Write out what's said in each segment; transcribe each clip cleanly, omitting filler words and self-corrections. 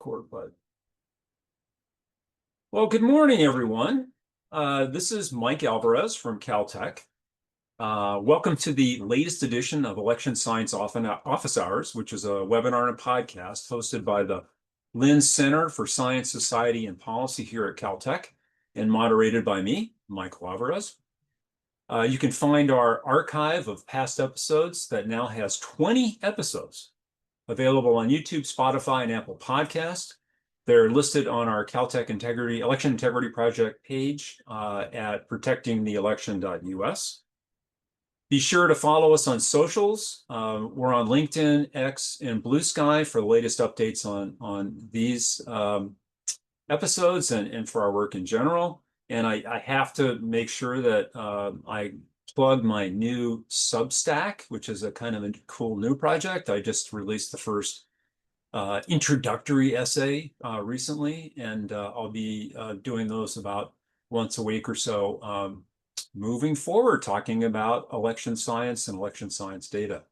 Record button. Well, good morning, everyone. This is Mike Alvarez from Caltech. Welcome to the latest edition of Election Science Office Hours, which is a webinar and a podcast hosted by the Lynn Center for Science, Society, and Policy here at Caltech and moderated by me, Mike Alvarez. You can find our archive of past episodes that now has 20 episodes available on YouTube, Spotify, and Apple Podcast. They're listed on our Caltech Election Integrity Project page at protectingtheelection.us. Be sure to follow us on socials. We're on LinkedIn, X, and Blue Sky for the latest updates on these episodes and for our work in general. And I have to make sure that I plug my new Substack, which is a kind of a cool new project. I just released the first introductory essay recently, and I'll be doing those about once a week or so moving forward, talking about election science and election science data.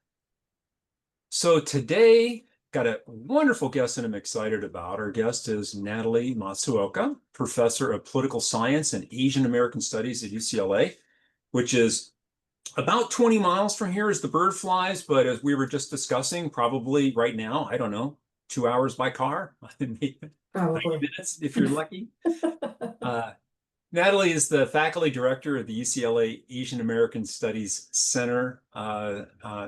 So today, got a wonderful guest that I'm excited about. Our guest is Natalie Masuoka, Professor of Political Science and Asian American Studies at UCLA, which is about 20 miles from here as the bird flies, but as we were just discussing, probably right now, I don't know, 2 hours by car, maybe 90 minutes if you're lucky. Natalie is the faculty director of the UCLA Asian American Studies Center,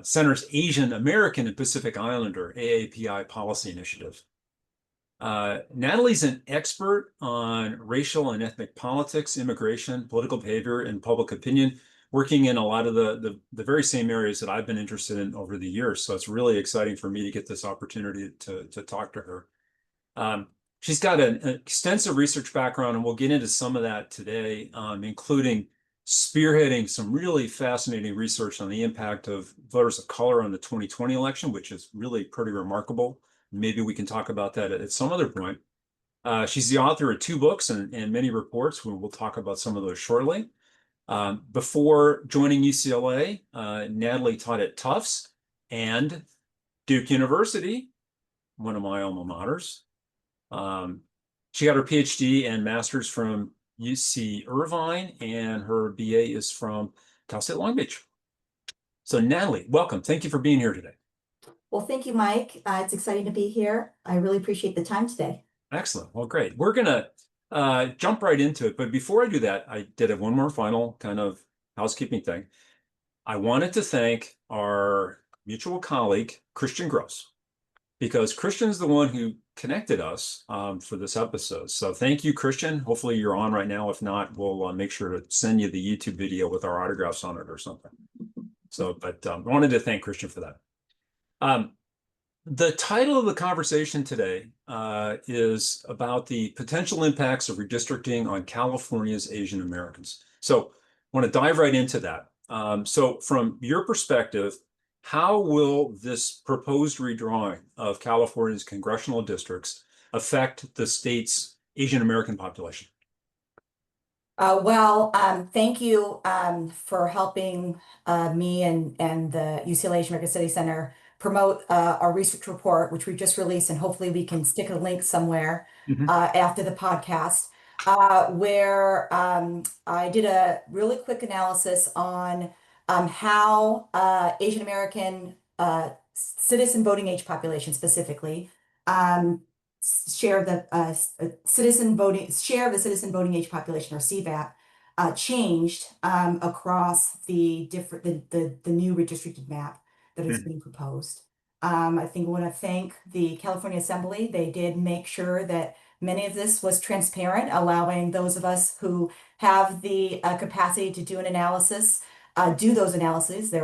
Center's Asian American and Pacific Islander AAPI policy initiative. Natalie's an expert on racial and ethnic politics, immigration, political behavior, and public opinion, working in a lot of the very same areas that I've been interested in over the years. So it's really exciting for me to get this opportunity to talk to her. She's got an extensive research background, and we'll get into some of that today, including spearheading some really fascinating research on the impact of voters of color on the 2020 election, which is really pretty remarkable. Maybe we can talk about that at some other point. She's the author of 2 books and many reports. We'll talk about some of those shortly. Before joining UCLA, Natalie taught at Tufts and Duke University, one of my alma maters. She got her PhD and master's from UC Irvine, and her BA is from Cal State Long Beach. So Natalie, welcome. Thank you for being here today. Well, thank you, Mike. It's exciting to be here. I really appreciate the time today. Excellent. Well, great. We're going to jump right into it. But before I do that, I did have one more final kind of housekeeping thing. I wanted to thank our mutual colleague, Christian Gross, because Christian's the one who connected us for this episode. So thank you, Christian. Hopefully you're on right now. If not, we'll make sure to send you the YouTube video with our autographs on it or something. So, but I wanted to thank Christian for that. The title of the conversation today is about the potential impacts of redistricting on California's Asian Americans. So I want to dive right into that. So from your perspective, how will this proposed redrawing of California's congressional districts affect the state's Asian American population? Thank you for helping me and the UCLA Asian American Studies Center promote our research report, which we just released, and hopefully we can stick a link somewhere after the podcast, where I did a really quick analysis on how Asian American citizen voting age population specifically share of the citizen voting age population, or CVAP, changed across the new redistricted map that is being proposed. I think I want to thank the California Assembly. They did make sure that many of this was transparent, allowing those of us who have the capacity to do an analysis do those analyses. There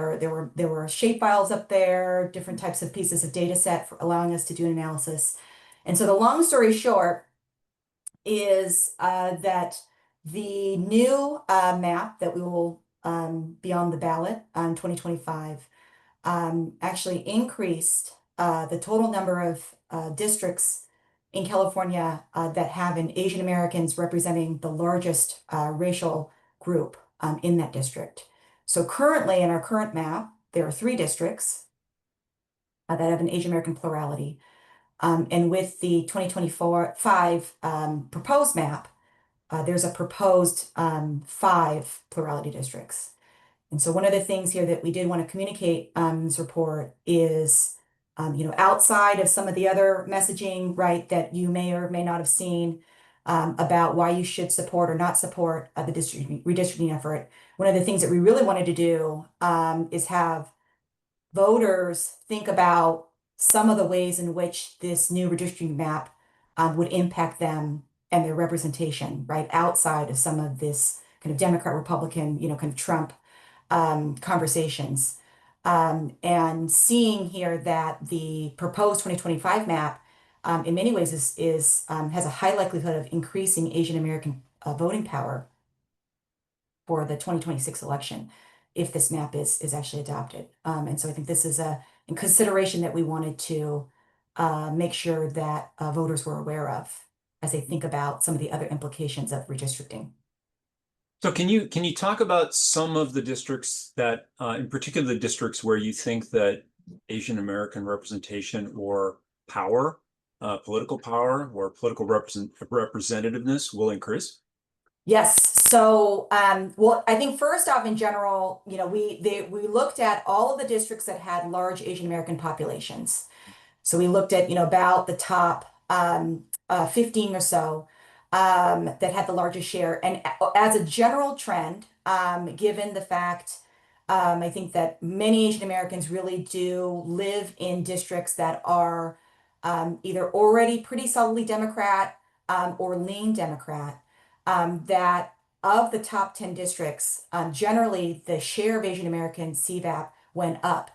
were shapefiles up there, different types of pieces of data set for allowing us to do an analysis. And so the long story short is that the new map that we will be on the ballot in 2025 actually increased the total number of districts in California that have an Asian Americans representing the largest racial group in that district. So currently in our current map, there are 3 districts that have an Asian American plurality. And with the 2024-5 proposed map, there's a proposed 5 plurality districts. And so one of the things here that we did want to communicate in this report is, outside of some of the other messaging, right, that you may or may not have seen about why you should support or not support the redistricting effort. One of the things that we really wanted to do is have voters think about some of the ways in which this new redistricting map would impact them and their representation, right, outside of some of this kind of Democrat, Republican, kind of Trump conversations. And seeing here that the proposed 2025 map, in many ways, has a high likelihood of increasing Asian American voting power for the 2026 election if this map is actually adopted. And so I think this is a consideration that we wanted to make sure that voters were aware of as they think about some of the other implications of redistricting. So can you talk about some of the districts that, in particular, the districts where you think that Asian American representation or power, political power or political representativeness will increase? Yes. So, well, I think first off, in general, we looked at all of the districts that had large Asian American populations. So we looked at, about the top 15 or so that had the largest share. And as a general trend, given the fact, I think that many Asian Americans really do live in districts that are either already pretty solidly Democrat or lean Democrat, that of the top 10 districts, generally the share of Asian American CVAP went up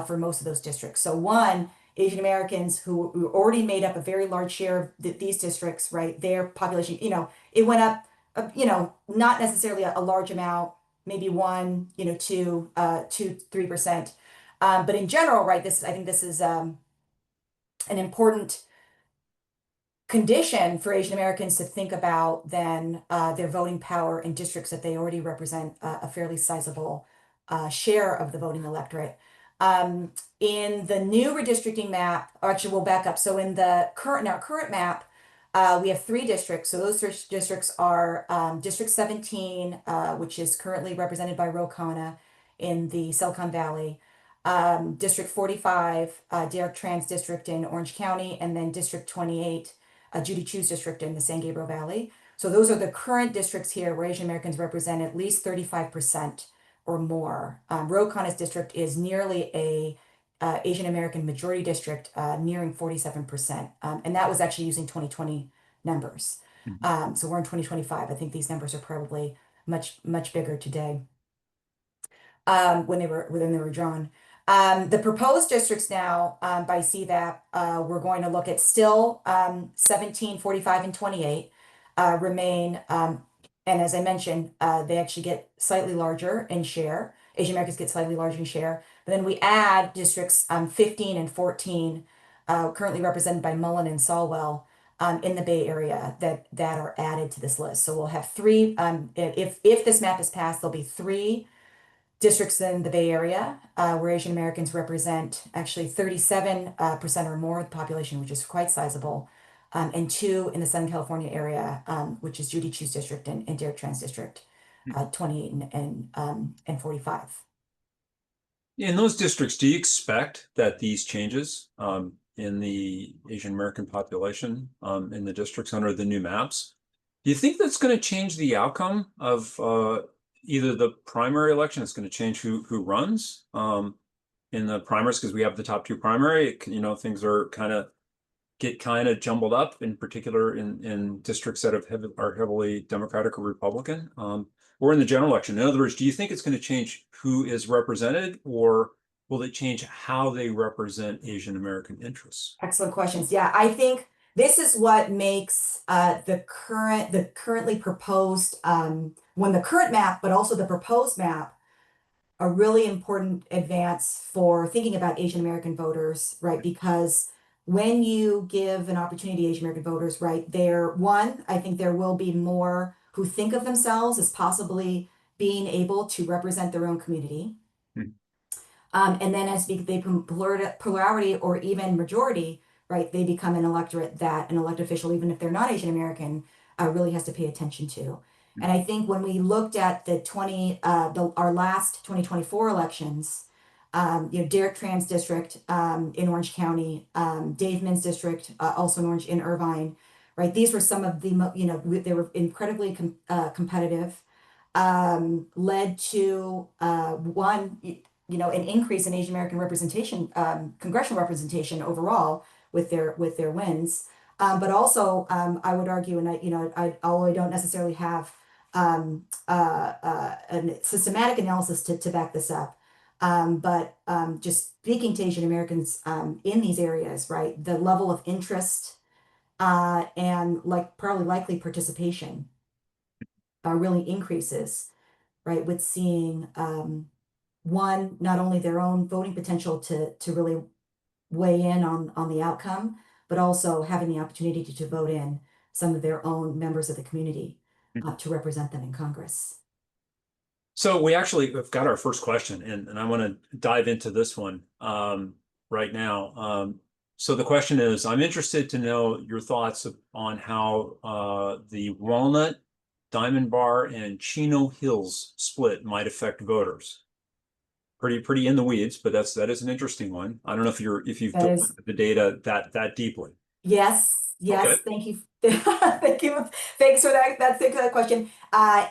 for most of those districts. So one, Asian Americans who already made up a very large share of these districts, right? Their population, it went up, not necessarily a large amount, maybe 1, 2, 3%. But in general, right, I think this is an important condition for Asian Americans to think about then their voting power in districts that they already represent a fairly sizable share of the voting electorate. In the new redistricting map, or actually we'll back up. So in our current map, we have 3 districts. So those 3 districts are District 17, which is currently represented by Ro Khanna in the Silicon Valley. District 45, Derek Tran's district in Orange County, and then District 28, Judy Chu's district in the San Gabriel Valley. So those are the current districts here where Asian Americans represent at least 35% or more. Ro Khanna's district is nearly a Asian American majority district, nearing 47%. And that was actually using 2020 numbers. So we're in 2025. I think these numbers are probably much, much bigger today when they were drawn. The proposed districts now by CVAP, we're going to look at still 17, 45, and 28 remain. And as I mentioned, they actually get slightly larger in share. Asian Americans get slightly larger in share. But then we add districts 15 and 14, currently represented by Mullen and Solwell, in the Bay Area that are added to this list. So we'll have 3. If this map is passed, there'll be 3 districts in the Bay Area where Asian Americans represent actually 37% or more of the population, which is quite sizable, and 2 in the Southern California area, which is Judy Chu's district and Derek Tran's district, 28 and 45. In those districts, do you expect that these changes in the Asian American population in the districts under the new maps, do you think that's going to change the outcome of either the primary election? It's going to change who runs in the primaries, because we have the top 2 primary. Things are kind of jumbled up, in particular in districts that are heavily Democratic or Republican, or in the general election. In other words, do you think it's going to change who is represented, or will it change how they represent Asian American interests? Excellent questions. Yeah, I think this is what makes the currently proposed the current map, but also the proposed map, a really important advance for thinking about Asian American voters, right? Because when you give an opportunity to Asian American voters, right, I think there will be more who think of themselves as possibly being able to represent their own community. And then as they plurality or even majority, right, they become an electorate that an elected official, even if they're not Asian American, really has to pay attention to. And I think when we looked at our last 2024 elections, Derek Tran's district in Orange County, Dave Min's district, also in Orange in Irvine, right? These were some of the, they were incredibly competitive, led to an increase in Asian American representation, congressional representation overall with their wins. But also, I would argue, and although I don't necessarily have a systematic analysis to back this up, but just speaking to Asian Americans in these areas, right, the level of interest and probably likely participation really increases, right, with seeing one, not only their own voting potential to really weigh in on the outcome, but also having the opportunity to vote in some of their own members of the community to represent them in Congress. So we actually have got our first question, and I want to dive into this one right now. So the question is, I'm interested to know your thoughts on how the Walnut, Diamond Bar, and Chino Hills split might affect voters. Pretty in the weeds, but that is an interesting one. I don't know if you've That dug is, into the data that deeply. yes, Okay. thank you. Thank you. Thanks for that question. I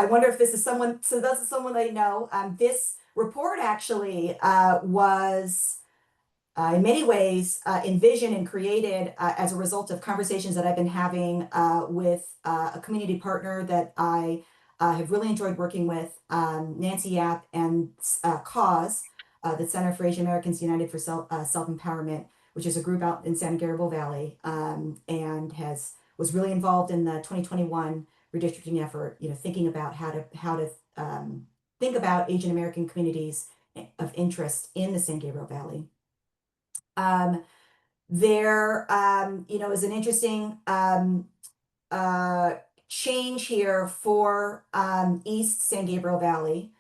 wonder if this is someone, so this is someone I know. This report actually was in many ways envisioned and created as a result of conversations that I've been having with a community partner that I have really enjoyed working with, Nancy Yap and CAUSE, the Center for Asian Americans United for Self-Empowerment, which is a group out in San Gabriel Valley, and was really involved in the 2021 redistricting effort, thinking about how to think about Asian American communities of interest in the San Gabriel Valley. There, is an interesting change here for East San Gabriel Valley.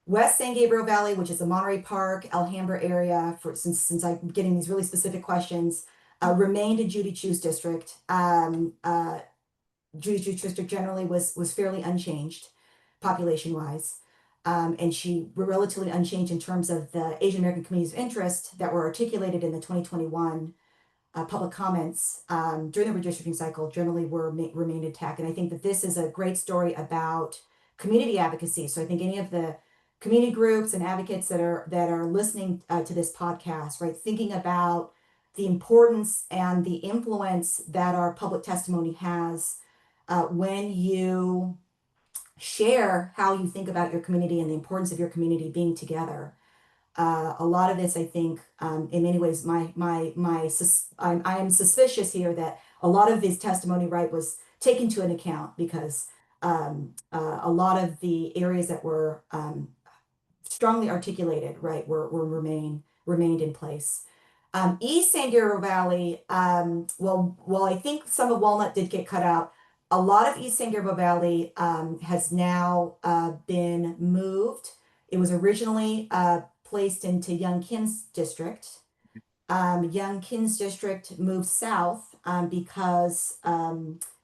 West San Gabriel Valley, which is the Monterey Park, Alhambra area, since I'm getting these really specific questions, remained a Judy Chu's district. Judy Chu's district generally was fairly unchanged population-wise. And she were relatively unchanged in terms of the Asian American communities of interest that were articulated in the 2021 public comments during the redistricting cycle generally remained intact. And I think that this is a great story about community advocacy. So I think any of the community groups and advocates that are listening to this podcast, right, thinking about the importance and the influence that our public testimony has when you share how you think about your community and the importance of your community being together. A lot of this, I think, in many ways, I am suspicious here that a lot of this testimony, right, was taken to an account because a lot of the areas that were strongly articulated, right, remained in place. East San Gabriel Valley, while I think some of Walnut did get cut out, a lot of East San Gabriel Valley has now been moved. It was originally placed into Young Kin's district. Young Kin's district moved south because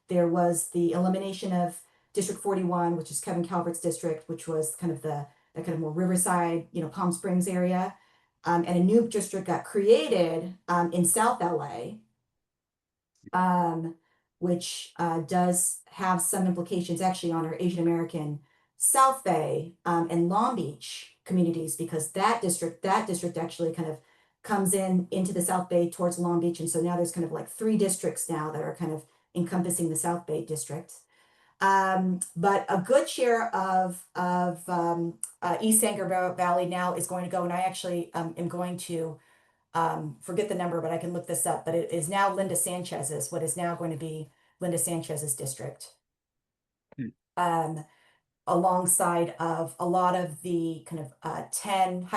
there was the elimination of District 41, which is Kevin Calvert's district, which was kind of that kind of more Riverside, Palm Springs area. And a new district got created in South LA, which does have some implications actually on our Asian American South Bay and Long Beach communities, because that district actually kind of comes into the South Bay towards Long Beach. And so now there's kind of like 3 districts now that are kind of encompassing the South Bay district. But a good share of East San Gabriel Valley now is going to go, and I actually am going to forget the number, but I can look this up, but it is now what is now going to be Linda Sanchez's district. Alongside of a lot of the kind of I-10,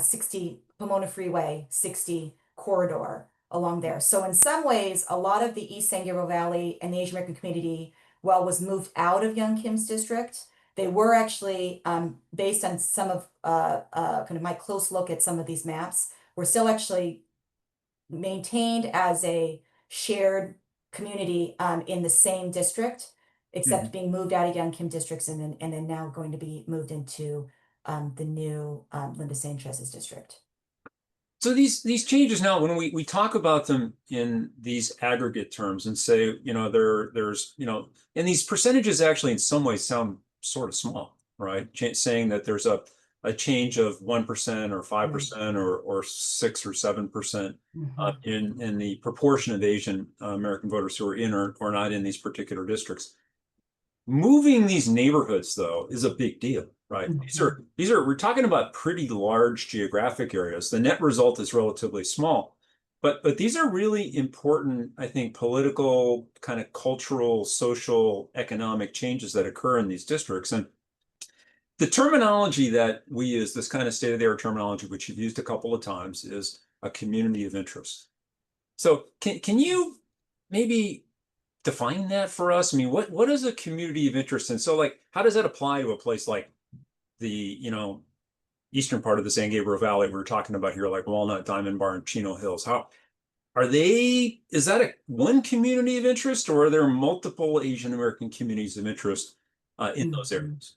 60 Pomona Freeway 60 corridor along there. So in some ways, a lot of the East San Gabriel Valley and the Asian American community, was moved out of Young Kim's district, They were actually, based on some of kind of my close look at some of these maps, were still actually maintained as a shared community in the same district, except being moved out of Young Kim districts and then now going to be moved into the new Linda Sanchez's district. So these changes now, when we talk about them in these aggregate terms and say, there's, and these percentages actually in some ways sound sort of small, right? Saying that there's a change of 1% or 5% or 6 or 7% in the proportion of Asian American voters who are in or not in these particular districts. Moving these neighborhoods, though, is a big deal, right? These are we're talking about pretty large geographic areas. The net result is relatively small, but these are really important, I think, political, kind of cultural, social, economic changes that occur in these districts. And the terminology that we use, this kind of state-of-the-art terminology, which you've used a couple of times, is a community of interest. So can you maybe define that for us? I mean, what is a community of interest? And so, like, how does that apply to a place like the, eastern part of the San Gabriel Valley we were talking about here, like Walnut, Diamond Bar, and Chino Hills? How is that one community of interest, or are there multiple Asian American communities of interest in those areas?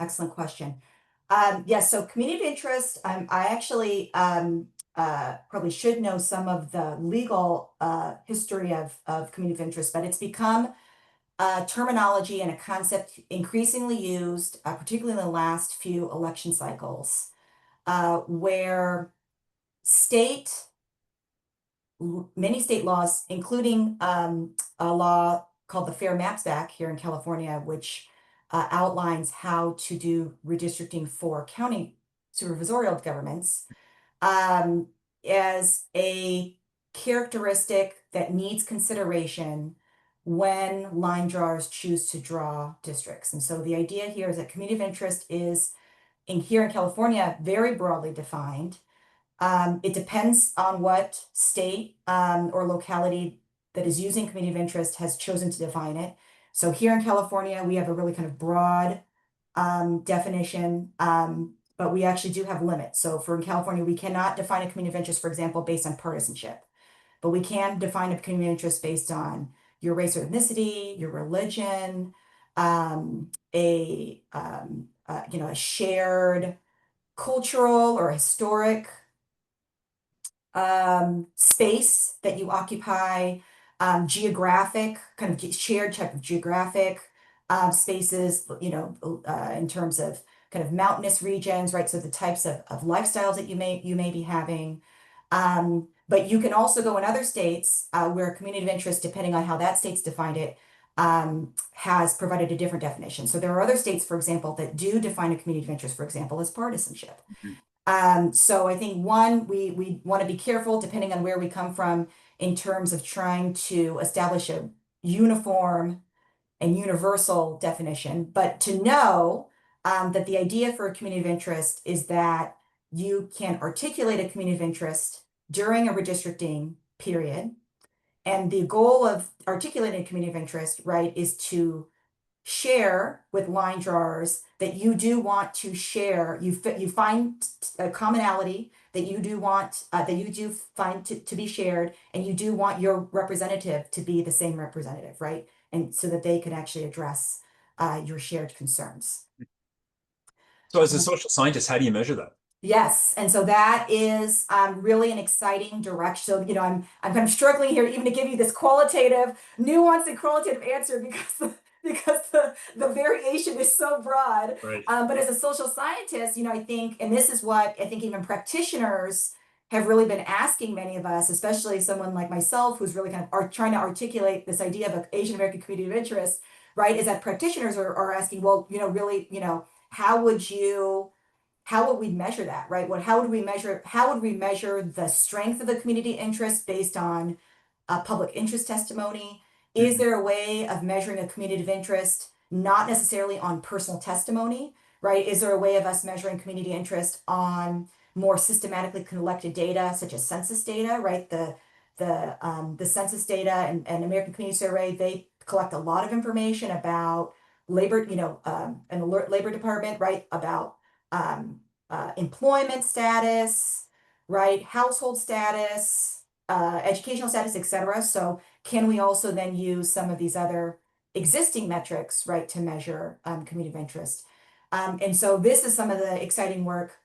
Excellent question. Yes, so community of interest, I actually probably should know some of the legal history of community of interest, but it's become a terminology and a concept increasingly used, particularly in the last few election cycles, where many state laws, including a law called the Fair Maps Act here in California, which outlines how to do redistricting for county supervisorial governments, as a characteristic that needs consideration when line drawers choose to draw districts. And so the idea here is that community of interest is here in California very broadly defined. It depends on what state or locality that is using community of interest has chosen to define it. So here in California, we have a really kind of broad definition, but we actually do have limits. So for in California, we cannot define a community of interest, for example, based on partisanship, but we can define a community of interest based on your race or ethnicity, your religion, a shared cultural or historic space that you occupy, geographic, kind of shared type of geographic spaces, in terms of kind of mountainous regions, right? So the types of lifestyles that you may be having. But you can also go in other states where community of interest, depending on how that state's defined it, has provided a different definition. So there are other states, for example, that do define a community of interest, for example, as partisanship. So I think we want to be careful depending on where we come from in terms of trying to establish a uniform and universal definition, but to know that the idea for a community of interest is that you can articulate a community of interest during a redistricting period. And the goal of articulating a community of interest, right, is to share with line drawers that you do want to share. You find a commonality that you do want, that you do find to be shared, and you do want your representative to be the same representative, right? And so that they can actually address your shared concerns. So as a social scientist, how do you measure that? Yes, and so that is really an exciting direction. So, I'm kind of struggling here even to give you this qualitative, nuanced and qualitative answer because the variation is so broad. Right. But as a social scientist, I think, and this is what I think even practitioners have really been asking many of us, especially someone like myself who's really kind of trying to articulate this idea of an Asian American community of interest, right? Is that practitioners are asking, well, really, how would we measure that, right? How would we measure the strength of the community interest based on public interest testimony? Is there a way of measuring a community of interest, not necessarily on personal testimony, right? Is there a way of us measuring community interest on more systematically collected data, such as census data, right? The census data and American Community Survey, they collect a lot of information about labor, an alert labor department, right? About employment status, right? Household status, educational status, etc. So can we also then use some of these other existing metrics, right, to measure community of interest? And so this is some of the exciting work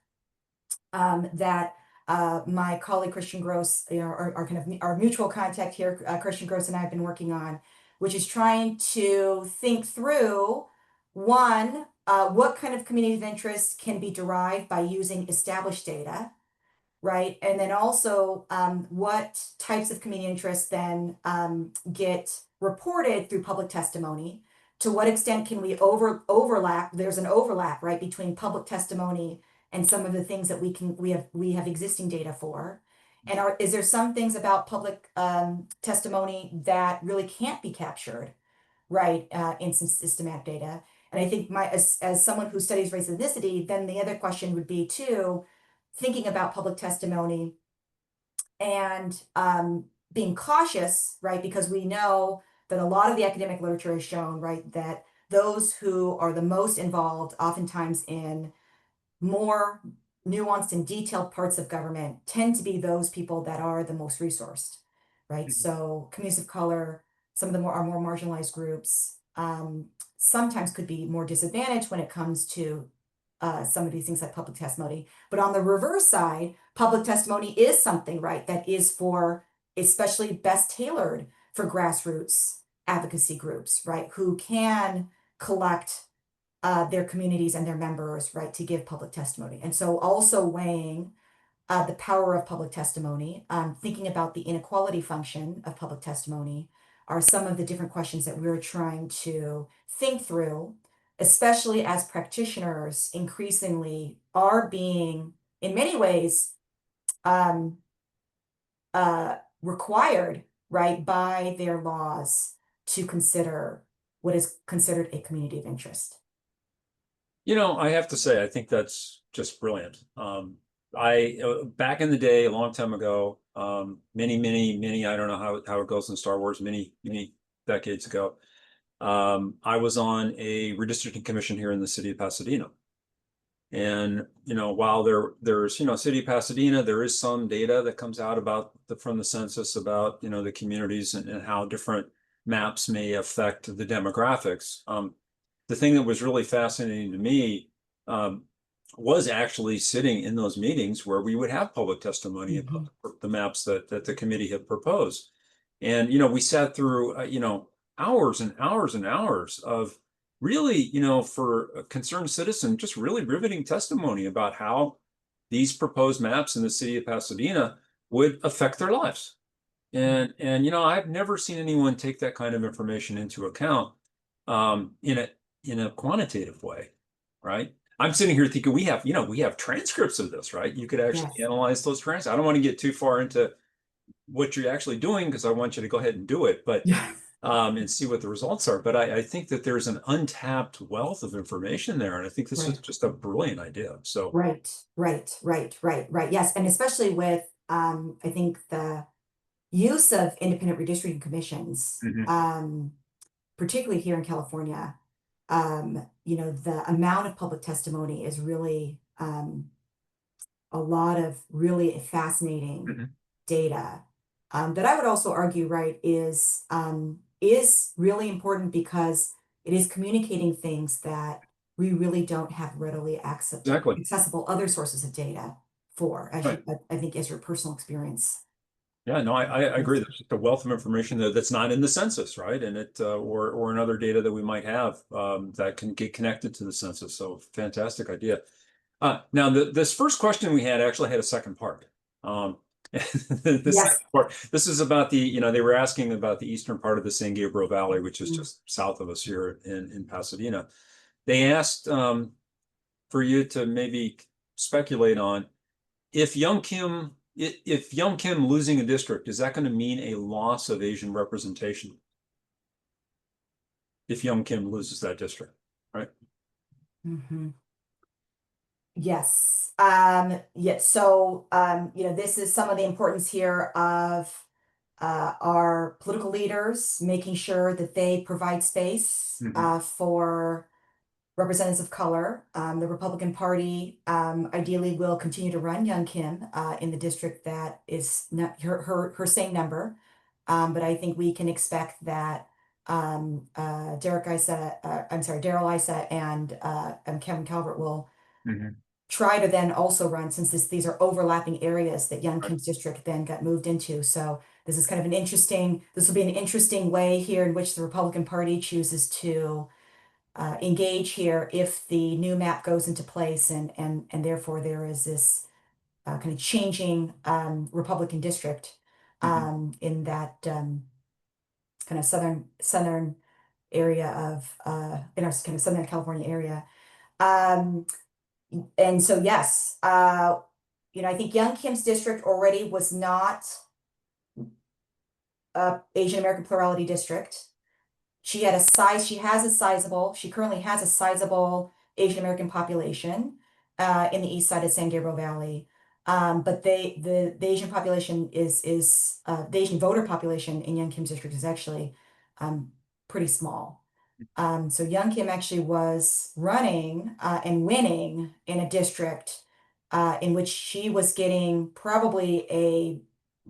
that my colleague Christian Gross, our kind of our mutual contact here, Christian Gross and I have been working on, which is trying to think through one, what kind of community of interest can be derived by using established data, right? And then also what types of community interest then get reported through public testimony. To what extent can we overlap? There's an overlap, right, between public testimony and some of the things that we have existing data for. And is there some things about public testimony that really can't be captured, right, in some systematic data? And I think as someone who studies race and ethnicity, then the other question would be too, thinking about public testimony and being cautious, right? Because we know that a lot of the academic literature has shown, right, that those who are the most involved, oftentimes in more nuanced and detailed parts of government, tend to be those people that are the most resourced, right? Mhm. So communities of color, some of the more marginalized groups, sometimes could be more disadvantaged when it comes to some of these things like public testimony. But on the reverse side, public testimony is something, right, that is for especially best tailored for grassroots advocacy groups, right, who can collect their communities and their members, right, to give public testimony. And so also weighing the power of public testimony, thinking about the inequality function of public testimony are some of the different questions that we're trying to think through, especially as practitioners increasingly are being, in many ways, um, required, right, by their laws to consider what is considered a community of interest. I have to say, I think that's just brilliant. I back in the day, a long time ago, many, I don't know how it goes in Star Wars, many decades ago. I was on a redistricting commission here in the city of Pasadena. And while there's city of Pasadena, there is some data that comes out about from the census about the communities and how different maps may affect the demographics. The thing that was really fascinating to me um, was actually sitting in those meetings where we would have public testimony Mhm. about the maps that the committee had proposed. And we sat through hours and hours and hours of really, for a concerned citizen, just really riveting testimony about how these proposed maps in the city of Pasadena would affect their lives. And I've never seen anyone take that kind of information into account in a quantitative way, right? I'm sitting here thinking we have transcripts of this, right? You could actually Yes. analyze those transcripts. I don't want to get too far into what you're actually doing because I want you to go ahead and do it, but Yeah. and see what the results are. But I think that there's an untapped wealth of information there, and I think this is Right. just a brilliant idea. So, Right. Yes. And especially with, I think the use of independent redistricting commissions, mhm, particularly here in California, the amount of public testimony is really, a lot of really fascinating mhm. data, that I would also argue, right, is really important because it is communicating things that we really don't have readily Exactly. accessible other sources of data for, as Right. you, I think, as your personal experience. Yeah, no, I agree. There's just a wealth of information that's not in the census, right? And or in other data that we might have that can get connected to the census. So fantastic idea. Now, this first question we had actually had a second part. The Yes. second part, this is about they were asking about the eastern part of the San Gabriel Valley, which is Mm. just south of us here in Pasadena. They asked for you to maybe speculate on if Young Kim losing a district, is that going to mean a loss of Asian representation if Young Kim loses that district, right? Mhm. Yes. Yeah. So, this is some of the importance here of our political leaders, making sure that they provide space Mhm. for representatives of color. The Republican Party ideally will continue to run Young Kim in the district that is not her same number. But I think we can expect that Daryl Issa and Kevin Calvert will Mhm. try to then also run, since these are overlapping areas that Young Right. Kim's district then got moved into. So this is kind of this will be an interesting way here in which the Republican Party chooses to engage here if the new map goes into place, and therefore there is this kind of changing Republican district Mhm. in that kind of southern area of in our kind of Southern California area. Um, and so yes, I think Young Kim's district already was not a Asian American plurality district. She currently has a sizable Asian American population in the east side of San Gabriel Valley. But the Asian population the Asian voter population in Young Kim's district is actually um, pretty small. So Young Kim actually was running and winning in a district in which she was getting probably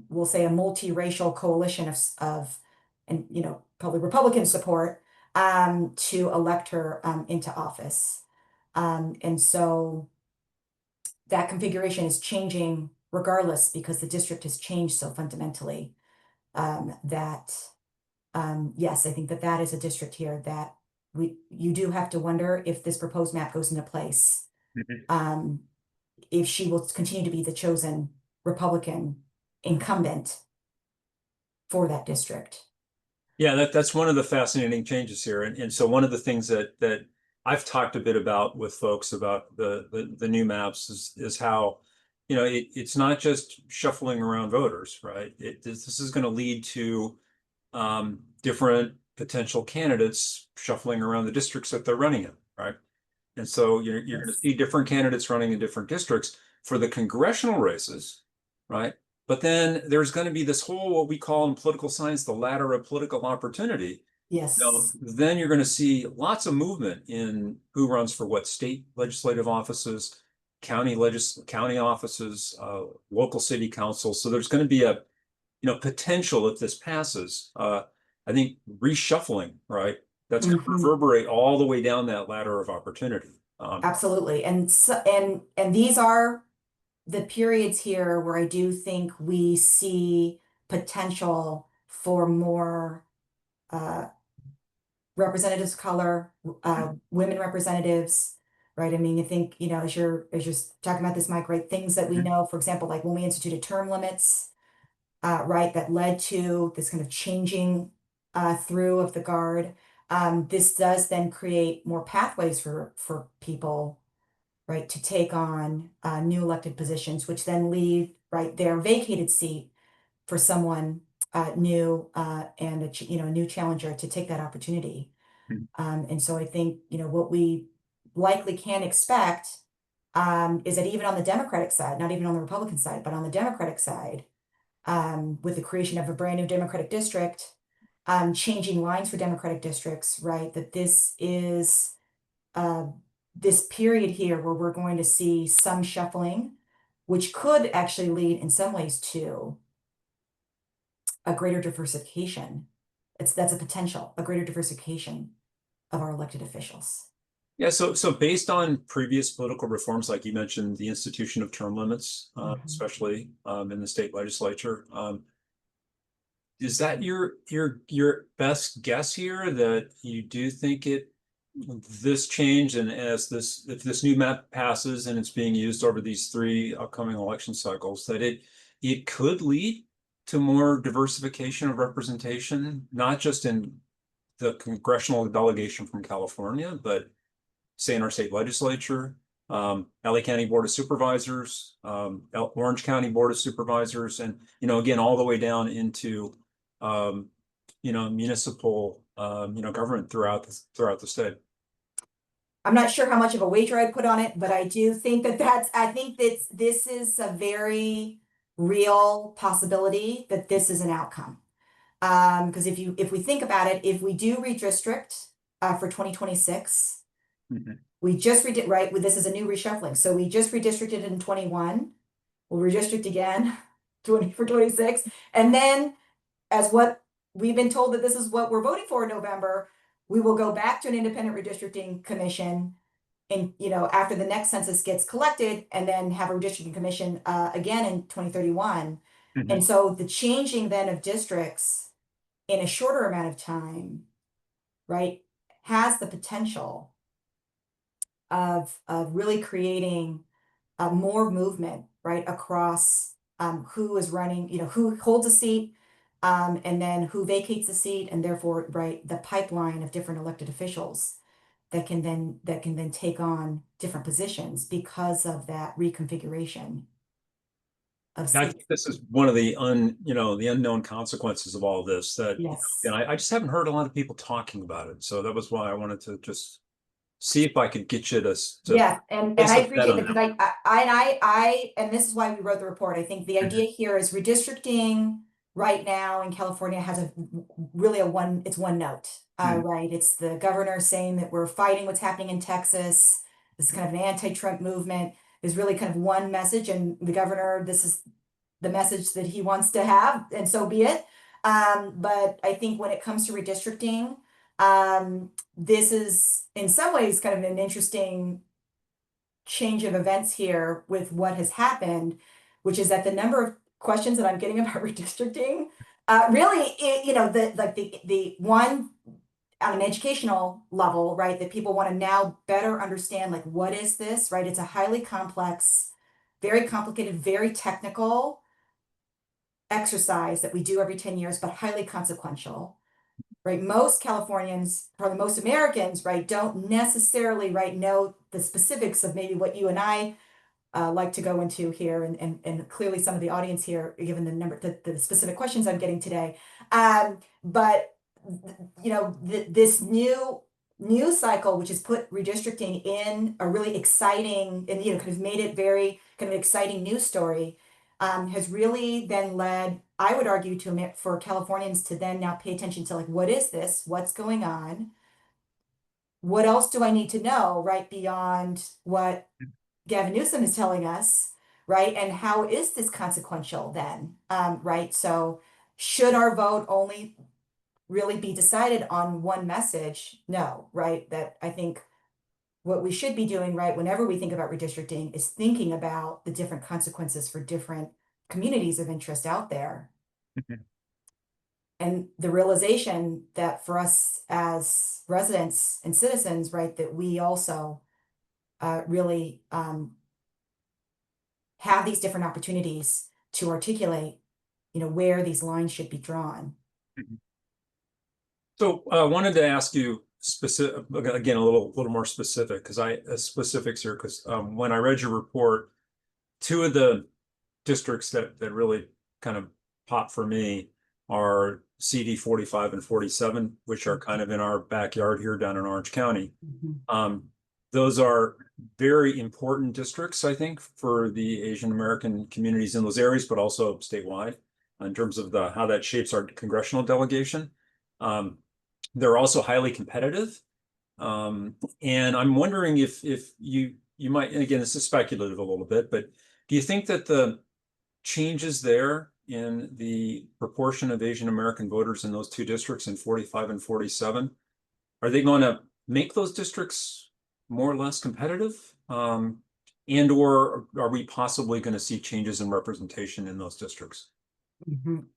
we'll say a multiracial coalition of and probably Republican support to elect her into office. And so that configuration is changing regardless, because the district has changed so fundamentally that yes, I think that that is a district here that you do have to wonder, if this proposed map goes into place, Mhm. um, if she will continue to be the chosen Republican incumbent for that district. Yeah, that's one of the fascinating changes here. And so one of the things that I've talked a bit about with folks about the new maps is how, it's not just shuffling around voters, right? This is going to lead to different potential candidates shuffling around the districts that they're running in, right? And so you're going to Yes. see different candidates running in different districts for the congressional races, right? But then there's going to be this whole, what we call in political science, the ladder of political opportunity. Yes. Then you're going to see lots of movement in who runs for what state legislative offices, county offices, local city councils. So there's going to be a, potential, if this passes, I think reshuffling, right? That's going to Mhm. reverberate all the way down that ladder of opportunity. Absolutely. And these are the periods here where I do think we see potential for more uh, representatives of color, women representatives, right? I mean, I think, as you're talking about this, Mike, right? Things that we Mhm. know, for example, like when we instituted term limits, right, that led to this kind of changing through of the guard. This does then create more pathways for people, right, to take on new elected positions, which then leave, right, their vacated seat for someone new and a new challenger to take that opportunity. And so I think, what we likely can expect is that even on the Democratic side, not even on the Republican side, but on the Democratic side, with the creation of a brand new Democratic district, changing lines for Democratic districts, right, that this is uh, this period here where we're going to see some shuffling, which could actually lead in some ways to a greater diversification. That's a potential, a greater diversification of our elected officials. Yeah, so based on previous political reforms, like you mentioned, the institution of term limits, Mhm. especially in the state legislature, is that your best guess here, that you do think this change, and if this new map passes and it's being used over these three upcoming election cycles, that it could lead to more diversification of representation, not just in the congressional delegation from California, but say in our state legislature, LA County Board of Supervisors, Orange County Board of Supervisors, and again all the way down into um, municipal government throughout the state. I'm not sure how much of a wager I'd put on it, but I do think I think that this is a very real possibility that this is an outcome. Because if we think about it, if we do redistrict for 2026, Mhm. we just redid, right? This is a new reshuffling. So we just redistricted in 21. We'll redistrict again 20 for 26. And then, as what we've been told that this is what we're voting for in November, we will go back to an independent redistricting commission in, after the next census gets collected, and then have a redistricting commission again in 2031. And Mhm. so the changing then of districts in a shorter amount of time, right, has the potential of really creating more movement, right, across who is running, who holds a seat, and then who vacates the seat, and therefore, right, the pipeline of different elected officials that can then take on different positions because of that reconfiguration of I seats. think this is one of the the unknown consequences of all this that, and Yes. I just haven't heard a lot of people talking about it. So that was why I wanted to just see if I could get you to Yeah, and place I a bet appreciate on that, that. because I and this is why we wrote the report. I think the idea Mhm. here is redistricting right now in California has really it's one note, Mhm. right? It's the governor saying that we're fighting what's happening in Texas. This is kind of an anti-Trump movement. There's really kind of one message, and the governor, this is the message that he wants to have, and so be it. But I think when it comes to redistricting, this is in some ways kind of an interesting change of events here with what has happened, which is that the number of questions that I'm getting about redistricting, really, the one on an educational level, right, that people want to now better understand, like, what is this, right? It's a highly complex, very complicated, very technical exercise that we do every 10 years, but highly consequential, right? Most Californians, probably most Americans, right, don't necessarily, right, know the specifics of maybe what you and I like to go into here, and clearly some of the audience here, given the specific questions I'm getting today. But this new cycle, which has put redistricting in a really exciting, and kind of made it very kind of exciting news story, has really then led, I would argue, for Californians to then now pay attention to, like, what is this? What's going on? What else do I need to know, right, beyond what Gavin Newsom is telling us, right? And how is this consequential then, right? So should our vote only really be decided on one message? No, right? That I think what we should be doing, right, whenever we think about redistricting, is thinking about the different consequences for different communities of interest out there. Mhm. And the realization that for us as residents and citizens, right, that we also really have these different opportunities to articulate, where these lines should be drawn. Mhm. So I wanted to ask you specific again, a little more specific because specifics here because when I read your report, two of the districts that really kind of pop for me are CD 45 and 47, which are kind of in our backyard here down in Orange County. Mhm. Um, those are very important districts, I think, for the Asian American communities in those areas, but also statewide in terms of how that shapes our congressional delegation. Um, they're also highly competitive. And I'm wondering if you might, and again, this is speculative a little bit, but do you think that the changes there in the proportion of Asian American voters in those two districts in 45 and 47, are they going to make those districts more or less competitive? And or are we possibly going to see changes in representation in those districts?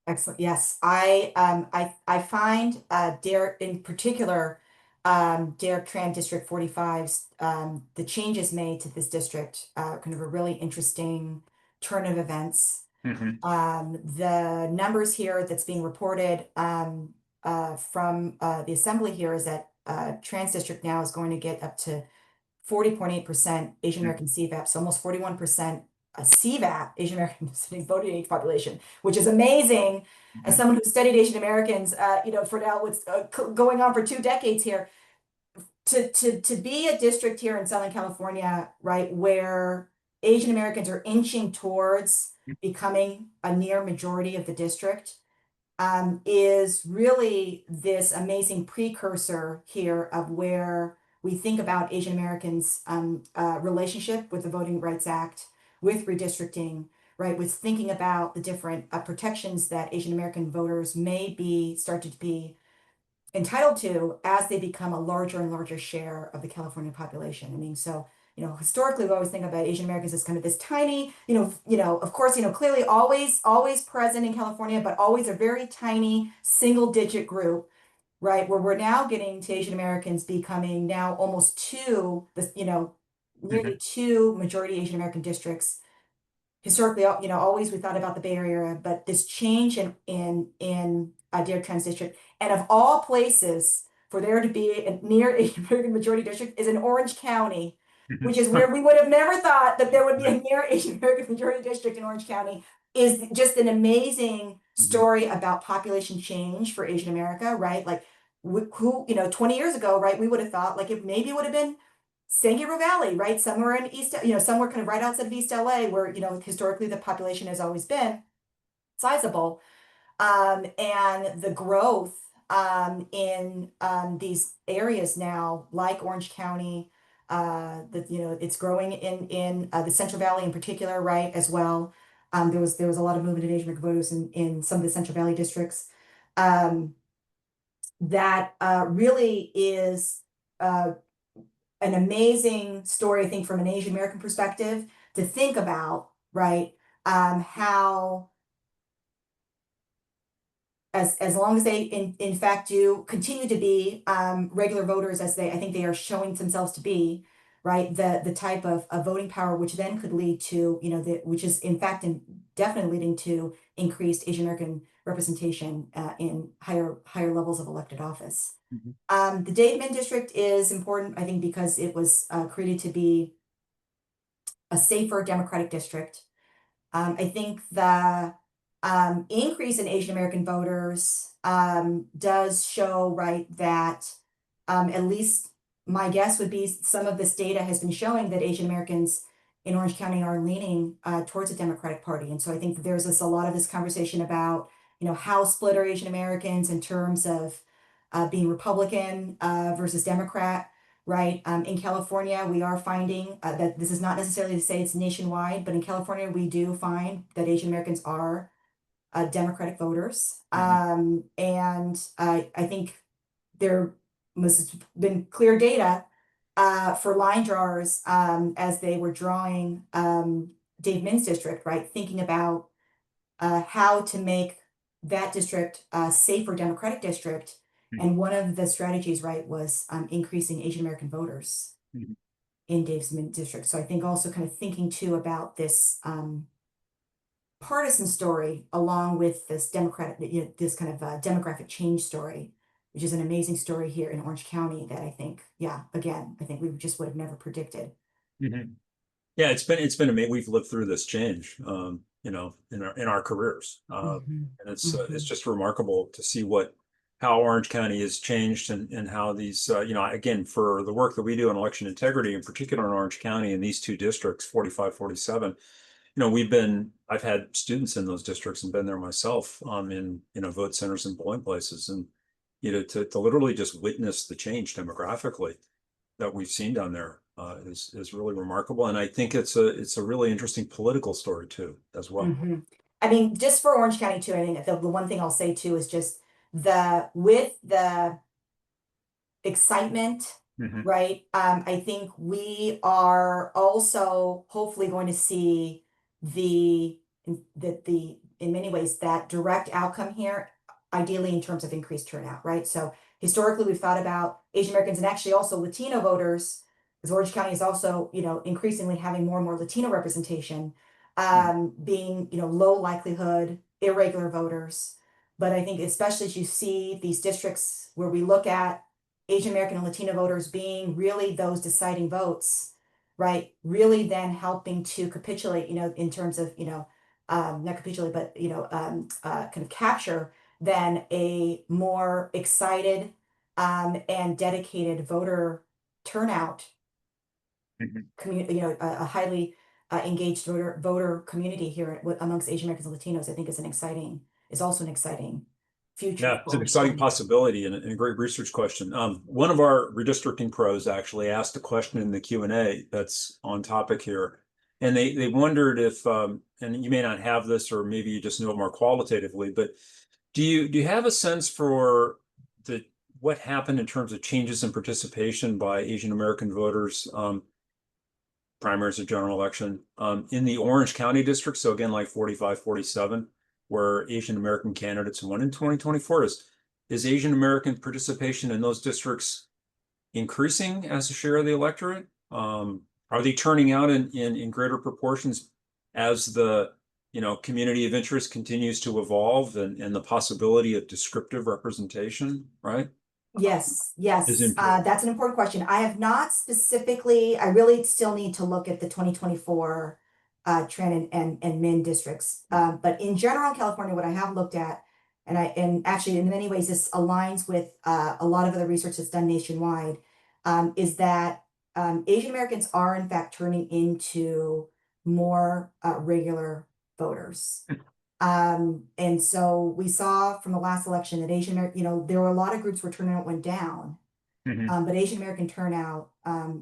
Excellent. Yes, I find Derek in particular, Derek Tran District 45's, the changes made to this district, kind of a really interesting turn of events. Mhm. The numbers here that's being reported from the assembly here is that Trans District now is going to get up to 40.8% Asian American CVAP, so almost 41% CVAP, Asian American voting age population, which is amazing. As Mhm. someone who studied Asian Americans, for now what's going on for 2 decades here, to be a district here in Southern California, right, where Asian Americans are inching towards becoming a near majority of the district, is really this amazing precursor here of where we think about Asian Americans' relationship with the Voting Rights Act, with redistricting, right, with thinking about the different protections that Asian American voters may be started to be entitled to as they become a larger and larger share of the California population. I mean, so, historically, we always think about Asian Americans as kind of this tiny, of course, clearly always present in California, but always a very tiny single digit group, right? Where we're now getting to Asian Americans becoming now almost nearly Mhm. two majority Asian American districts. Historically, always we thought about the Bay Area, but this change in Deer Trans District, and of all places for there to be a near Asian American majority district is in Orange County, which is where we would have never thought that there would be a Right. near Asian American majority district in Orange County, is just an amazing Mhm. story about population change for Asian America, right? Like who, 20 years ago, right? We would have thought like it maybe would have been San Gabriel Valley, right? Somewhere in East, somewhere kind of right outside of East LA, where, historically the population has always been sizable. And the growth in these areas now, like Orange County, it's growing in the Central Valley in particular, right, as well. There was a lot of movement in Asian American voters in some of the Central Valley districts. Um, that really is uh, an amazing story, I think, from an Asian American perspective to think about, right? How as long as they in fact do continue to be regular voters as I think they are showing themselves to be, right? The type of voting power which then could lead to, which is in fact definitely leading to increased Asian American representation in higher levels of elected office. Mhm. The Dade-Minn district is important, I think, because it was created to be a safer Democratic district. I think the increase in Asian American voters does show, right, that at least my guess would be some of this data has been showing that Asian Americans in Orange County are leaning towards the Democratic Party. And so I think that there's a lot of this conversation about, how split are Asian Americans in terms of being Republican versus Democrat, right? In California, we are finding that this is not necessarily to say it's nationwide, but in California, we do find that Asian Americans are Democratic voters. Mhm. And I think there must have been clear data for line drawers as they were drawing Dave Minn's district, right? Thinking about how to make that district a safer Democratic district. Mhm. And one of the strategies, right, was increasing Asian American voters Mhm. in Dave's district. So I think also kind of thinking too about this partisan story along with this this kind of demographic change story, which is an amazing story here in Orange County that I think, yeah, again, I think we just would have never predicted. Mhm. Yeah, it's been amazing. We've lived through this change, in our careers, Mhm. and it's Mhm. just remarkable to see how Orange County has changed and how these, again, for the work that we do in election integrity, in particular in Orange County in these two districts, 45, 47. I've had students in those districts and been there myself, in vote centers and polling places, and to literally just witness the change demographically that we've seen down there is really remarkable, and I think it's a really interesting political story too, as well. Mhm. I mean, just for Orange County too, I think the one thing I'll say too is just with the excitement, Hmm. right? I think we are also hopefully going to see in many ways that direct outcome here, ideally in terms of increased turnout, right? So historically, we've thought about Asian Americans and actually also Latino voters, because Orange County is also, increasingly having more and more Latino representation, being, low likelihood, irregular voters. But I think especially as you see these districts where we look at Asian American and Latino voters being really those deciding votes, right? Really then helping to capitulate, in terms of, not capitulate, but, kind of capture then a more excited and dedicated voter turnout Hmm. community, a highly engaged voter community here amongst Asian Americans and Latinos, I think is also an exciting future. Yeah, it's an exciting possibility and a great research question. One of our redistricting pros actually asked a question in the Q&A that's on topic here. And they wondered if, and you may not have this, or maybe you just know it more qualitatively, but do you have a sense for what happened in terms of changes in participation by Asian American voters, primaries or general election, in the Orange County district? So again, like 45, 47, where Asian American candidates won in 2024. Is Asian American participation in those districts increasing as a share of the electorate? Are they turning out in greater proportions as the community of interest continues to evolve and the possibility of descriptive representation, right? Yes, Is yes, important. that's an important question. I have not specifically, I really still need to look at the 2024 trend and min districts. But in general, in California, what I have looked at, and actually in many ways this aligns with a lot of other research that's done nationwide, is that Asian Americans are in fact turning into more regular voters. And so we saw from the last election that Asian American, there were a lot of groups where turnout went down, Mhm. but Asian American turnout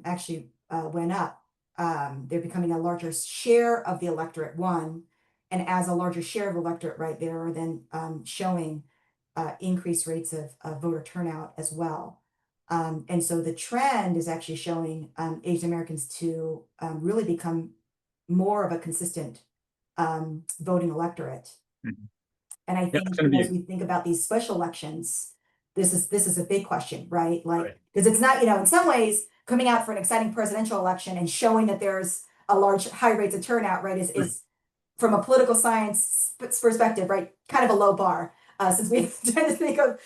actually went up. They're becoming a larger share of the electorate, one, and as a larger share of electorate, right, they are then showing increased rates of voter turnout as well. And so the trend is actually showing Asian Americans to really become more of a consistent voting electorate. Mhm. And I Yeah, it's think, going to as be we think about these special elections, this is a big question, right? Like, right. because it's not, in some ways, coming out for an exciting presidential election and showing that there's a large high rates of turnout, right, is from a political science perspective, right, kind of a low bar, since we tend to think of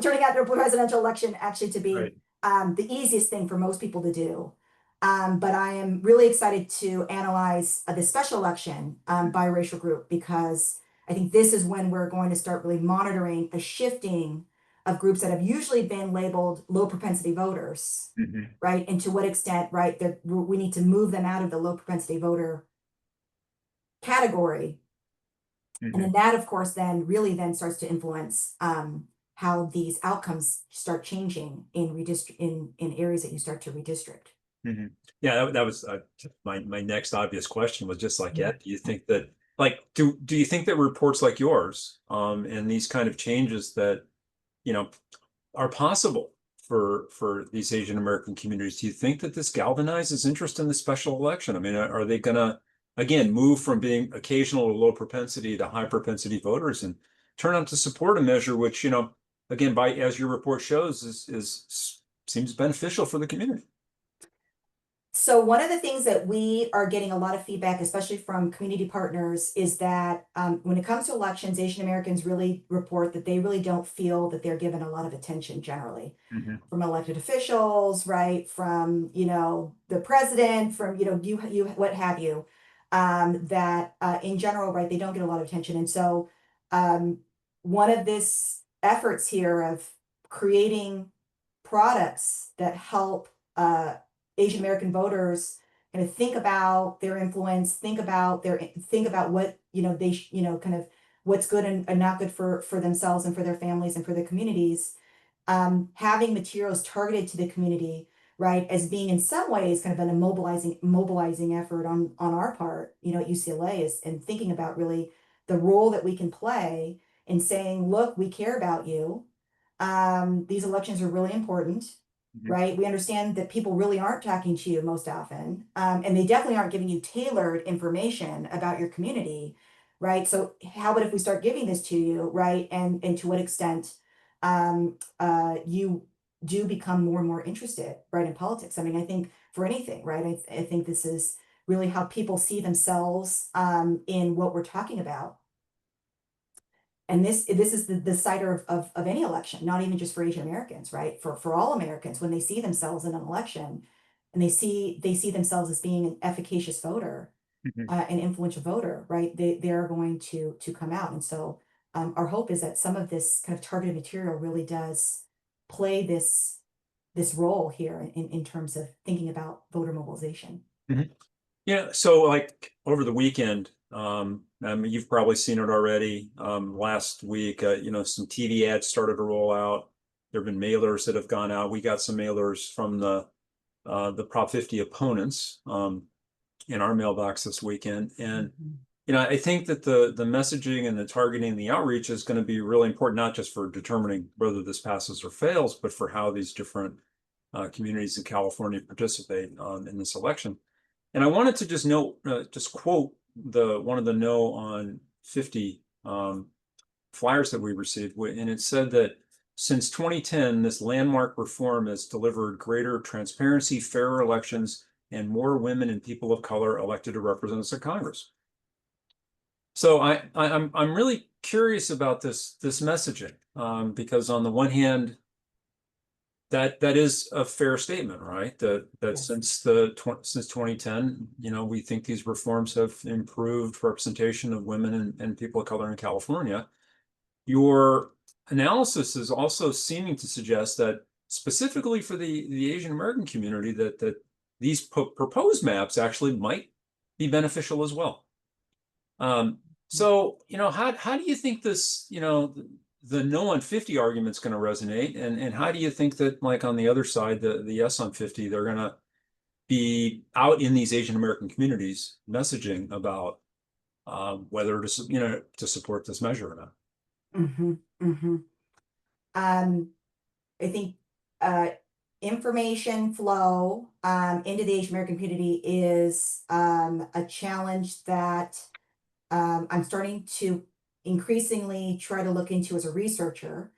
turning out their presidential election actually to be Right. the easiest thing for most people to do. But I am really excited to analyze the special election by racial group, because I think this is when we're going to start really monitoring a shifting of groups that have usually been labeled low propensity voters, Mhm. right? And to what extent, right, that we need to move them out of the low propensity voter category. And then Mhm. that, of course, then really then starts to influence how these outcomes start changing in areas that you start to redistrict. Mhm. Yeah, that was my next obvious question was just like, yeah, Mhm. do you think that do you think that reports like yours and these kind of changes that you know are possible for these Asian American communities, do you think that this galvanizes interest in the special election? I mean, are they gonna again move from being occasional or low propensity to high propensity voters and turn out to support a measure which, again, by as your report shows, is seems beneficial for the community? So one of the things that we are getting a lot of feedback, especially from community partners, is that when it comes to elections, Asian Americans really report that they really don't feel that they're given a lot of attention generally Mhm. from elected officials, right? From, the president, from, you, what have you, that in general, right, they don't get a lot of attention. And so um, one of this efforts here of creating products that help Asian American voters kind of think about their influence, think about what, they, kind of what's good and not good for themselves and for their families and for their communities, having materials targeted to the community, right, as being in some ways kind of an mobilizing effort on our part, at UCLA, is and thinking about really the role that we can play in saying, look, we care about you. These elections are really important, Mhm. right? We understand that people really aren't talking to you most often, and they definitely aren't giving you tailored information about your community, right? So how about if we start giving this to you, right? And to what extent you do become more and more interested, right, in politics. I mean, I think for anything, right, I think this is really how people see themselves in what we're talking about. And this is the decider of any election, not even just for Asian Americans, right? For all Americans, when they see themselves in an election and they see themselves as being an efficacious voter, Mhm. an influential voter, right? They're going to come out. And so our hope is that some of this kind of targeted material really does play this role here in terms of thinking about voter mobilization. Mhm. Yeah, so like over the weekend, I mean, you've probably seen it already. Last week, some TV ads started to roll out. There have been mailers that have gone out. We got some mailers from the Prop 50 opponents in our mailbox this weekend. And Mhm. I think that the messaging and the targeting and the outreach is going to be really important, not just for determining whether this passes or fails, but for how these different communities in California participate in this election. And I wanted to just note, just quote one of the No on 50 flyers that we received, and it said that since 2010, this landmark reform has delivered greater transparency, fairer elections, and more women and people of color elected to represent us in Congress. So I'm really curious about this messaging because on the one hand, that is a fair statement, right? That Yes. since 2010, we think these reforms have improved representation of women and people of color in California. Your analysis is also seeming to suggest that specifically for the Asian American community, that these proposed maps actually might be beneficial as well. So, how do you think this, the no on 50 argument's going to resonate? And how do you think that, like, on the other side, the yes on 50, they're going to be out in these Asian American communities messaging about whether to support this measure or not? Hmm. Hmm. Um, I think uh, information flow into the Asian American community is a challenge that I'm starting to increasingly try to look into as a researcher.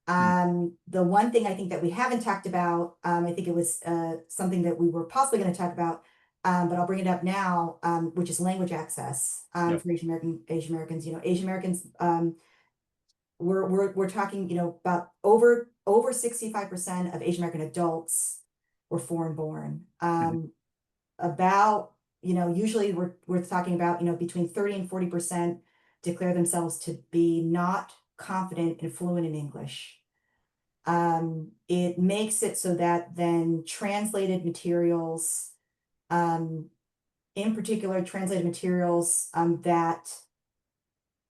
The one thing I think that we haven't talked about, I think it was something that we were possibly going to talk about, but I'll bring it up now, which is language access Yeah. for Asian Americans. Asian Americans, we're talking, about over 65% of Asian American adults were foreign born. Mhm. About, usually we're talking about, between 30 and 40% declare themselves to be not confident and fluent in English. It makes it so that then translated materials, um, in particular, translated materials that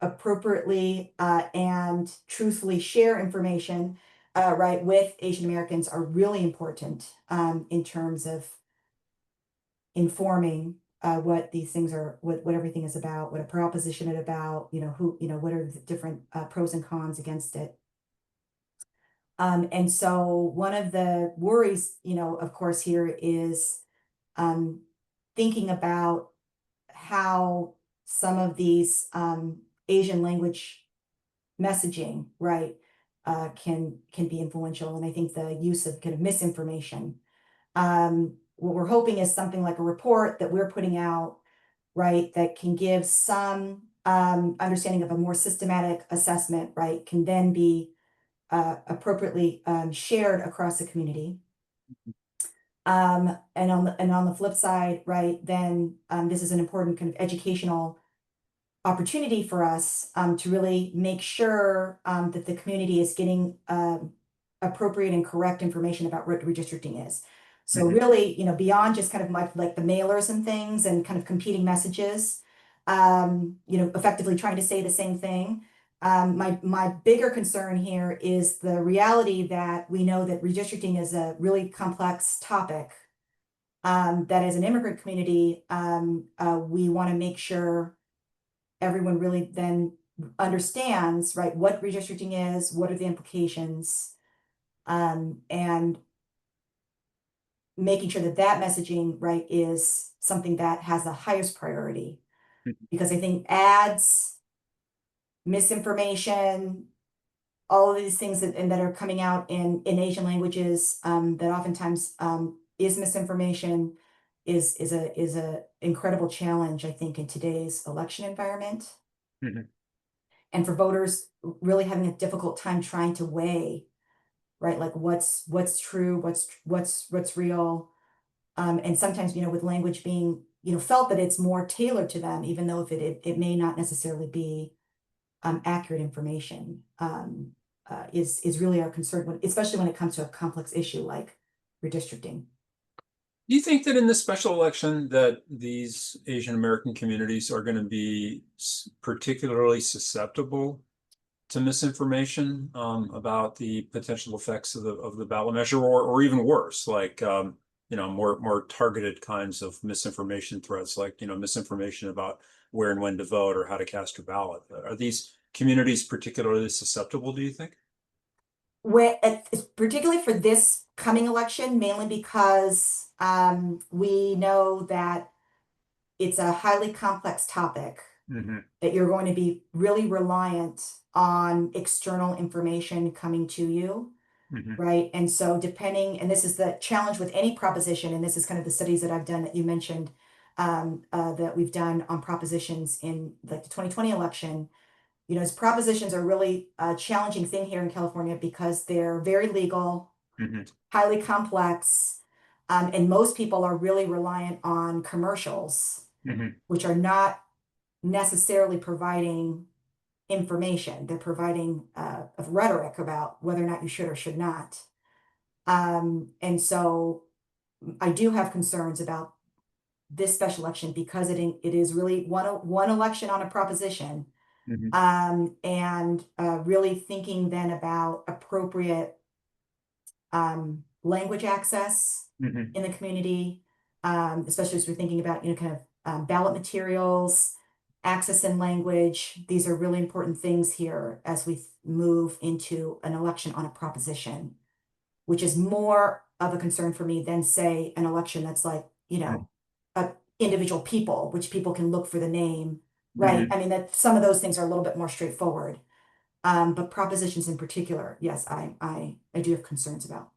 appropriately and truthfully share information, right, with Asian Americans are really important in terms of informing what these things are, what everything is about, what a proposition is about, what are the different pros and cons against it. And so one of the worries, of course, here is um, thinking about how some of these Asian language messaging, right, can be influential. And I think the use of kind of misinformation. What we're hoping is something like a report that we're putting out, right, that can give some understanding of a more systematic assessment, right, can then be appropriately shared across the community. And on the flip side, right, then this is an important kind of educational opportunity for us to really make sure that the community is getting appropriate and correct information about what redistricting is. So Mhm. really, beyond just kind of like the mailers and things and kind of competing messages, effectively trying to say the same thing. My bigger concern here is the reality that we know that redistricting is a really complex topic. That as an immigrant community, we want to make sure everyone really then understands, right, what redistricting is, what are the implications, and making sure that that messaging, right, is something that has the highest priority. Because I think ads, misinformation, all of these things that are coming out in Asian languages that oftentimes is misinformation is a incredible challenge, I think, in today's election environment. Mhm. And for voters really having a difficult time trying to weigh, right, like what's true, what's real, and sometimes, with language being, felt that it's more tailored to them, even though if it may not necessarily be accurate information, is really our concern, especially when it comes to a complex issue like redistricting. Do you think that in this special election that these Asian American communities are going to be particularly susceptible to misinformation about the potential effects of the ballot measure, or even worse, like more targeted kinds of misinformation threats, like misinformation about where and when to vote or how to cast your ballot? Are these communities particularly susceptible, do you think? Particularly for this coming election, mainly because we know that it's a highly complex topic, Mm-hmm. that you're going to be really reliant on external information coming to you, Mm-hmm. right? And so and this is the challenge with any proposition, and this is kind of the studies that I've done that you mentioned, that we've done on propositions in like the 2020 election. As propositions are really a challenging thing here in California because they're very legal, Mm-hmm. highly complex, and most people are really reliant on commercials, Mm-hmm. which are not necessarily providing information. They're providing a rhetoric about whether or not you should or should not. And so I do have concerns about this special election because it is really one election on a proposition, Mm-hmm. and really thinking then about appropriate language access Mm-hmm. in the community, especially as we're thinking about, kind of ballot materials, access in language. These are really important things here as we move into an election on a proposition, which is more of a concern for me than, say, an election that's like, a individual people, which people can look for the name, right? Mm-hmm. I mean, that some of those things are a little bit more straightforward. But propositions in particular, yes, I do have concerns about.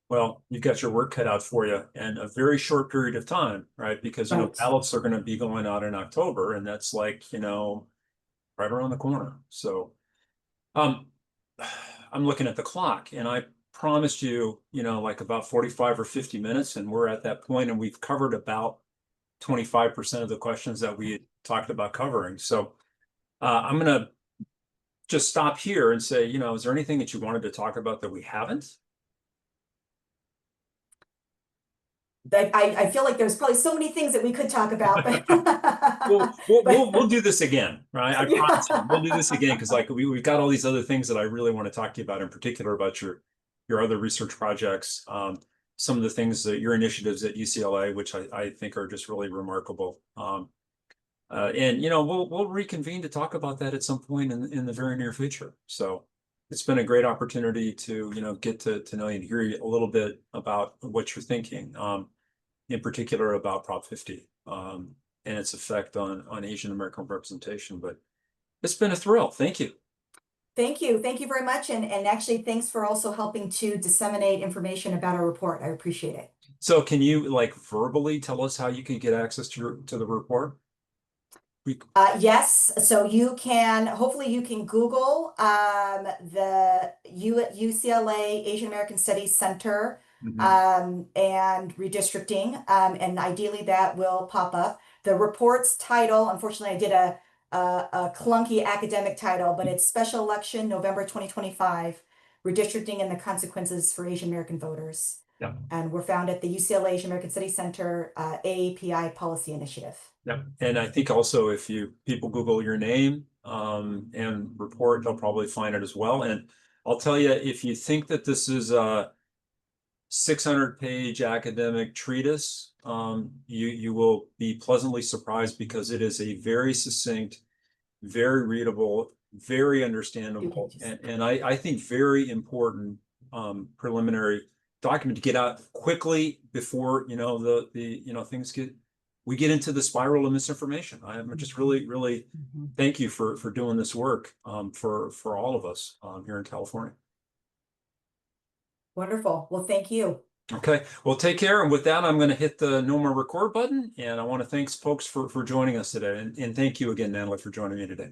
Well, you've got your work cut out for you in a very short period of time, right? Because, Right. ballots are going to be going out in October, and that's like, right around the corner. So, um, I'm looking at the clock, and I promised you, like about 45 or 50 minutes, and we're at that point, and we've covered about 25% of the questions that we had talked about covering. So, I'm going to just stop here and say, is there anything that you wanted to talk about that we haven't? I feel like there's probably so many things that we could talk about, but We'll do this again, right? I promise you, we'll do this yeah. again because like we've got all these other things that I really want to talk to you about, in particular about your other research projects, some of the things that your initiatives at UCLA, which I think are just really remarkable. And we'll reconvene to talk about that at some point in the very near future. So it's been a great opportunity to get to know you and hear you a little bit about what you're thinking. In particular about Prop 50 and its effect on Asian American representation. But it's been a thrill. Thank you. Thank you. Thank you very much. And actually, thanks for also helping to disseminate information about our report. I appreciate it. So can you like verbally tell us how you can get access to the report? Yes, so hopefully you can Google the UCLA Asian American Studies Center Mhm. and redistricting, and ideally that will pop up. The report's title, unfortunately, I did a clunky academic title, but it's Special Election November 2025, Redistricting and the Consequences for Asian American Voters. Yeah. And we're found at the UCLA Asian American Studies Center AAPI Policy Initiative. Yeah. And I think also if people Google your name and report, they'll probably find it as well. And I'll tell you, if you think that this is a 600-page academic treatise, you will be pleasantly surprised because it is a very succinct, very readable, very understandable, and I think very important preliminary document to get out quickly before we get into the spiral of misinformation. I'm just really thank you for doing this work for all of us here in California. Wonderful. Well, thank you. Okay, well, take care. And with that, I'm going to hit the no more record button. And I want to thank folks for joining us today. And thank you again, Natalie, for joining me today.